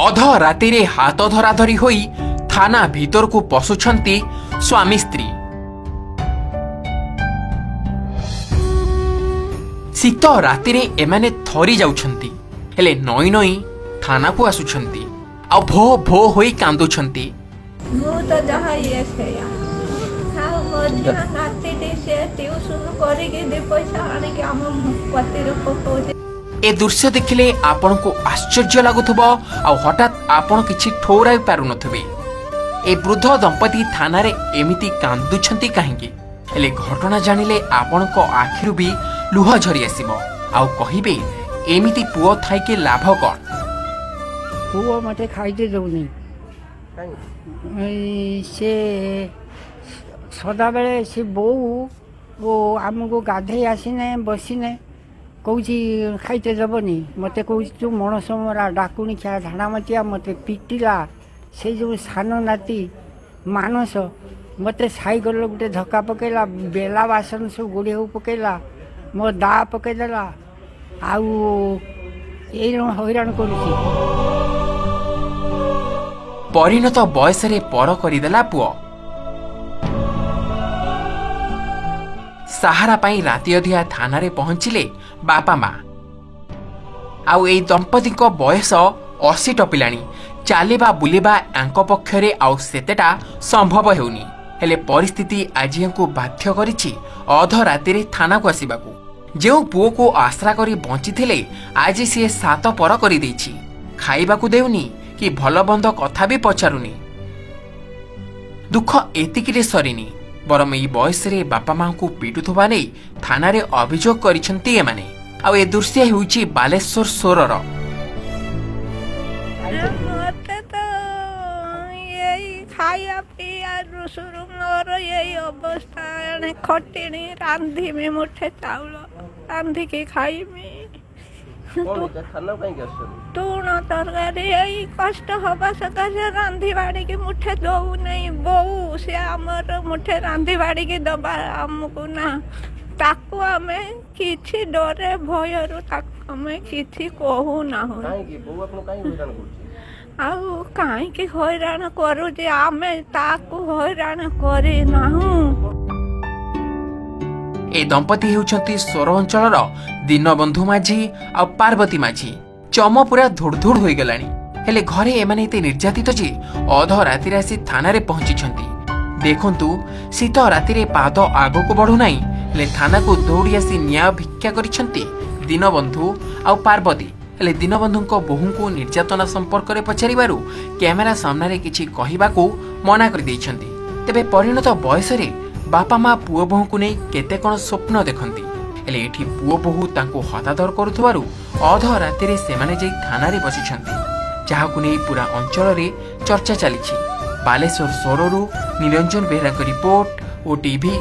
अध रातिरे हाथ धराधरी होई थाना भीतर को पशुछंती स्वामी स्त्री। शीत रातिरे एमाने थरी जाउछंती हेले नई नई थाना को आसुछंती आ भो भो होई कांदुछंती। ମୁଁ ତ ଯାହା ଇଏ ସେଇଆ ଆଉ ମଧ୍ୟ ନାତିଟି ସେ ଟ୍ୟୁସନ କରିକି ଦି ପଇସା ଆଣିକି ଆମ ପତିରେ ପକଉଛି। ए दृश्य देखिले आपण को आश्चर्य लगुथबो आ हठात आपण किछि ठौराई पारु नथबे। ए वृद्ध दंपति थाना रे एमिति कांदुछंती काहेकि हेले घटना जानिले आपण को आखिरु भी लुह झरी आसीबो आ कहिबे एमिति पुओ थाई के लाभ कोन। पुओ मते खाइते दउनी से सदा बेले से बोऊ वो आमको गाधे आसीने बसिने कौच खाइते देवनी मत कौच तू मणस मरा डाकुणी क्या झाड़ा मतिया मत पिटिला से जो सान नाती मानस मत साइकल गोटे धक्का पकेला बेला बासन सब गोड़े पकेला मो दा पकेदेला आउ हैरान करुची। परिणत बयस रे पर करिदेला पुओ। सहारा पाई राति अधिया थाना रे पहुंचिले बापा माँ। आउ एई दंपति को बयस 80 टपिलाणी चालिबा बुलिबा आंक पक्षरे आउ सेतेटा संभव हेउनी हेले परिस्थिति आजिया को बाध्य करिछि अध राति रे थाना को आसीबाकू। जेउ पुओ को आश्रा करी बंचिथिले आज सी सात पर करि दैछि खाइबाकू देउनी कि भल बंद कथा भी पचारुनी। दुख एतिकिरे सरिनी बरम एई बयस रे बापा मां को पिटुथबा नै थाना रे अभियोग करिसंती एमाने। आ ए दृश्य हेउछि बालेश्वर सोरर। मते तो यही खाया पिया रुसुरु मोर यही अवस्था एने खटिनी रांधी में मुठे चाउल रांधी के खाई में तुण तरकारी यही कष्ट हवा सकाशे रांधी बाड़ी के मुठे दऊ नहीं बोऊ से आमर मुठे रांधी बाड़ी के दबा आमको ना ताकू आमे किछि डरे भयरु ताकू आमे किछि कहू ना हो आउ काहे कि हैरान करू जे आमे ताकू हैरान करे नाहू। ए दंपति हेउछंती सोर अंचलर दीनबंधु माझी आ पार्वती माझी। चम पूरा धुड़धुड़ होई गलानी हेले घरे एमाने एते निर्यातित जे अध राति रे आसी थाना रे पहुंचिछंती। देखंतु शीत राति रे पाद आगो को बढ़ु नाही हेले थाना को दौड़ी आसी न्याय भिक्षा करिछंती दीनबंधु आ पार्वती। हेले दीनबंधुको बोहू को निर्यातना संपर्क रे पचारिबारु कैमेरा सामने रे किछि कहिबाकू मना करि दैछंती। तेबे परिणत बयस रे बापा माँ पुओ बोहू को नहीं केते कौन स्वप्न देखती हेले एठी पुओ बोहू तांको हतादर करुथबारु अध राति रे सेमाने जाई थाना रे बसिछंती जाहाकू नहीं पूरा अंचल रे चर्चा चलीछि। बालेश्वर सोररू निरंजन बेहरा रिपोर्ट ओटीवी।